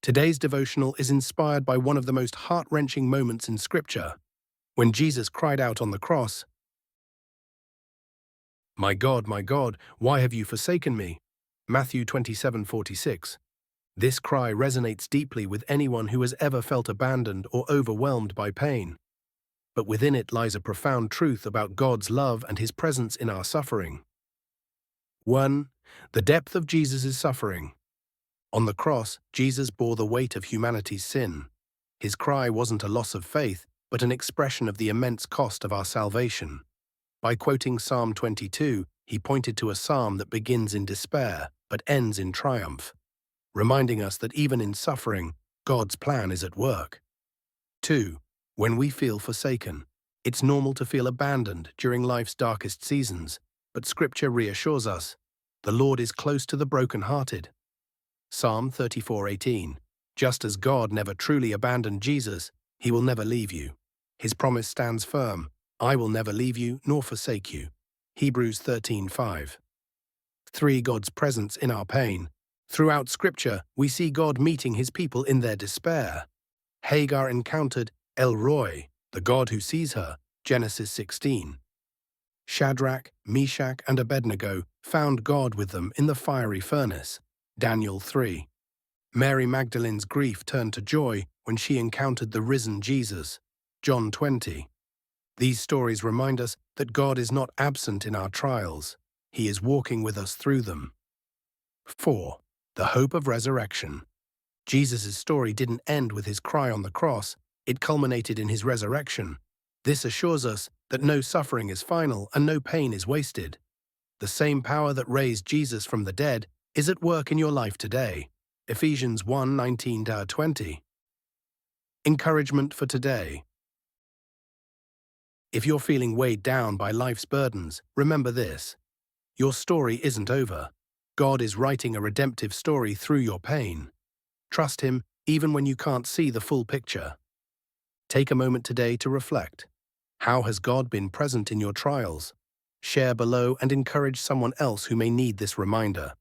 Today's devotional is inspired by one of the most heart-wrenching moments in Scripture, when Jesus cried out on the cross, my God, why have you forsaken me?" Matthew 27:46. This cry resonates deeply with anyone who has ever felt abandoned or overwhelmed by pain. But within it lies a profound truth about God's love and His presence in our suffering. 1. The depth of Jesus' suffering. On the cross, Jesus bore the weight of humanity's sin. His cry wasn't a loss of faith, but an expression of the immense cost of our salvation. By quoting Psalm 22, he pointed to a psalm that begins in despair, but ends in triumph, reminding us that even in suffering, God's plan is at work. 2. When we feel forsaken. It's normal to feel abandoned during life's darkest seasons, but Scripture reassures us, the Lord is close to the brokenhearted. Psalm 34:18. Just as God never truly abandoned Jesus, He will never leave you. His promise stands firm, "I will never leave you nor forsake you." Hebrews 13:5. 3. God's presence in our pain. Throughout Scripture, we see God meeting His people in their despair. Hagar encountered El Roi, the God who sees her, Genesis 16. Shadrach, Meshach, and Abednego found God with them in the fiery furnace, Daniel 3. Mary Magdalene's grief turned to joy when she encountered the risen Jesus, John 20. These stories remind us that God is not absent in our trials. He is walking with us through them. 4. The hope of resurrection. Jesus' story didn't end with His cry on the cross, it culminated in His resurrection. This assures us that no suffering is final and no pain is wasted. The same power that raised Jesus from the dead is at work in your life today. Ephesians 1:19-20. Encouragement for today. If you're feeling weighed down by life's burdens, remember this. Your story isn't over. God is writing a redemptive story through your pain. Trust Him even when you can't see the full picture. Take a moment today to reflect. How has God been present in your trials? Share below and encourage someone else who may need this reminder.